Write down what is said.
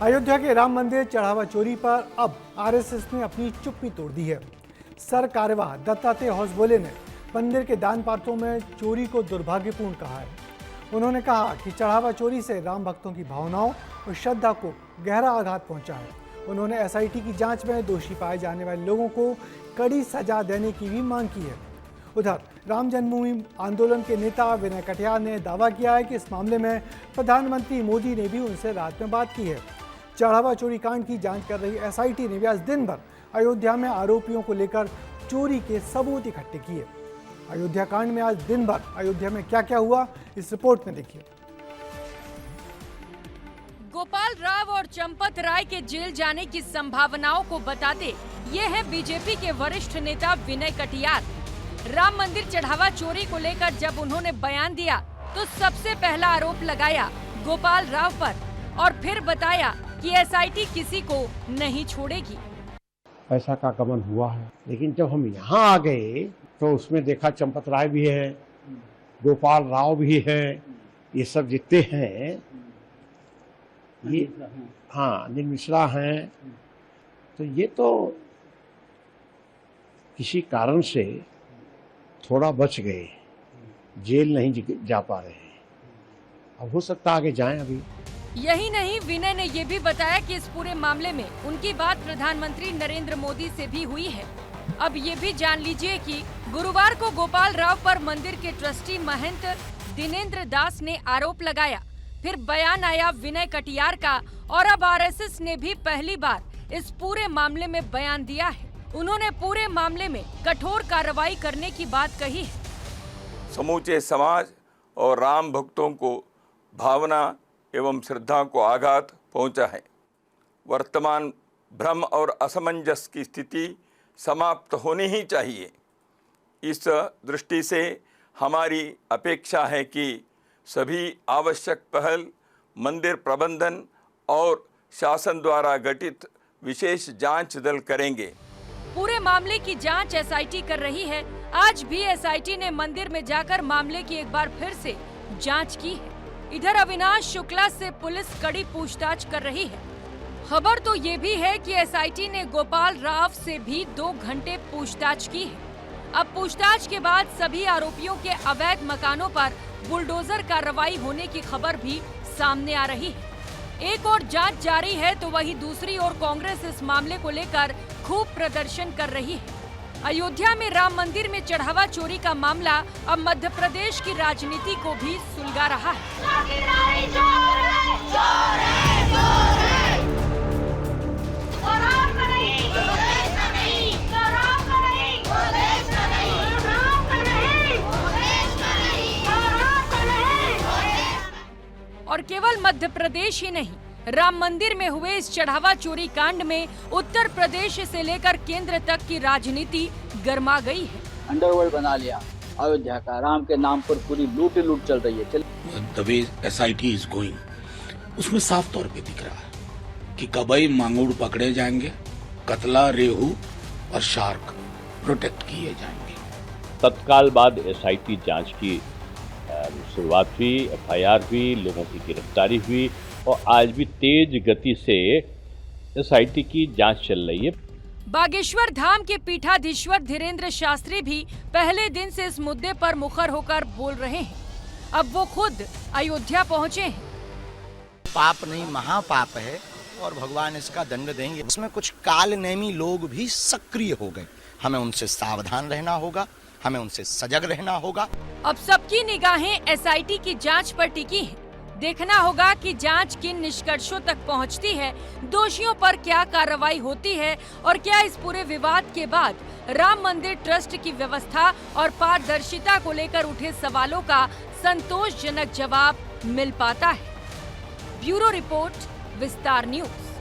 अयोध्या के राम मंदिर चढ़ावा चोरी पर अब आरएसएस ने अपनी चुप्पी तोड़ दी है। सर कार्यवाह दत्तात्रेय होसबोले ने मंदिर के दान पात्रों में चोरी को दुर्भाग्यपूर्ण कहा है। उन्होंने कहा कि चढ़ावा चोरी से राम भक्तों की भावनाओं और श्रद्धा को गहरा आघात पहुंचा है। उन्होंने एसआईटी की जांच में दोषी पाए जाने वाले लोगों को कड़ी सजा देने की भी मांग की है। उधर राम जन्मभूमि आंदोलन के नेता विनय कटियार ने दावा किया है कि इस मामले में प्रधानमंत्री मोदी ने भी उनसे रात में बात की है। चढ़ावा चोरी कांड की जांच कर रही एसआईटी ने भी आज दिन भर अयोध्या में आरोपियों को लेकर चोरी के सबूत इकट्ठे किए। अयोध्या कांड में आज दिन भर अयोध्या में क्या क्या हुआ, इस रिपोर्ट में देखिए। गोपाल राव और चंपत राय के जेल जाने की संभावनाओं को बताते ये है बीजेपी के वरिष्ठ नेता विनय कटियार। राम मंदिर चढ़ावा चोरी को लेकर जब उन्होंने बयान दिया तो सबसे पहला आरोप लगाया गोपाल राव पर और फिर बताया कि एसआईटी किसी को नहीं छोड़ेगी। पैसा का गबन हुआ है, लेकिन जब हम यहाँ आ गए तो उसमें देखा चंपत राय भी है, गोपाल राव भी है, ये सब जितने हैं, ये हाँ अनिल मिश्रा हैं, तो ये तो किसी कारण से थोड़ा बच गए, जेल नहीं जा पा रहे हैं। अब हो सकता आगे जाएं। अभी यही नहीं, विनय ने ये भी बताया कि इस पूरे मामले में उनकी बात प्रधानमंत्री नरेंद्र मोदी से भी हुई है। अब ये भी जान लीजिए कि गुरुवार को गोपाल राव पर मंदिर के ट्रस्टी महंत दिनेंद्र दास ने आरोप लगाया। फिर बयान आया विनय कटियार का और अब आरएसएस ने भी पहली बार इस पूरे मामले में बयान दिया है। उन्होंने पूरे मामले में कठोर कार्रवाई करने की बात कही है। समूचे समाज और राम भक्तों को भावना एवं श्रद्धा को आघात पहुंचा है। वर्तमान भ्रम और असमंजस की स्थिति समाप्त होनी ही चाहिए। इस दृष्टि से हमारी अपेक्षा है कि सभी आवश्यक पहल मंदिर प्रबंधन और शासन द्वारा गठित विशेष जांच दल करेंगे। पूरे मामले की जांच एसआईटी कर रही है। आज भी एसआईटी ने मंदिर में जाकर मामले की एक बार फिर से जांच की है। इधर अविनाश शुक्ला से पुलिस कड़ी पूछताछ कर रही है। खबर तो ये भी है कि एसआईटी ने गोपाल राव से भी 2 घंटे पूछताछ की है। अब पूछताछ के बाद सभी आरोपियों के अवैध मकानों पर बुलडोजर कार्रवाई होने की खबर भी सामने आ रही है। एक और जांच जारी है तो वहीं दूसरी ओर कांग्रेस इस मामले को लेकर खूब प्रदर्शन कर रही है। अयोध्या में राम मंदिर में चढ़ावा चोरी का मामला अब मध्य प्रदेश की राजनीति को भी सुलगा रहा है। और केवल मध्य प्रदेश ही नहीं, राम मंदिर में हुए इस चढ़ावा चोरी कांड में उत्तर प्रदेश से लेकर केंद्र तक की राजनीति गर्मा गई है। अंडरवर्ल्ड बना लिया अयोध्या का, राम के नाम पर पूरी लूट चल रही है। The way SIT is going, उसमें साफ तौर पे दिख रहा है कि कबई मांगुर पकड़े जाएंगे, कतला, रेहू और शार्क प्रोटेक्ट किए जाएंगे। तत्काल बाद एसआईटी जांच की शुरुआत हुई, एफआईआर हुई, लोगों की गिरफ्तारी हुई और आज भी तेज गति से एसआईटी की जांच चल रही है। बागेश्वर धाम के पीठाधीश्वर धीरेन्द्र शास्त्री भी पहले दिन से इस मुद्दे पर मुखर होकर बोल रहे हैं। अब वो खुद अयोध्या पहुंचे हैं। पाप नहीं महापाप है और भगवान इसका दंड देंगे। इसमें कुछ कालनेमी लोग भी सक्रिय हो गए, हमें उनसे सावधान रहना होगा, हमें उनसे सजग रहना होगा। अब सबकी निगाहें एसआईटी की जांच पर टिकी हैं। देखना होगा कि जांच किन निष्कर्षों तक पहुंचती है, दोषियों पर क्या कार्रवाई होती है और क्या इस पूरे विवाद के बाद राम मंदिर ट्रस्ट की व्यवस्था और पारदर्शिता को लेकर उठे सवालों का संतोषजनक जवाब मिल पाता है। ब्यूरो रिपोर्ट, विस्तार न्यूज।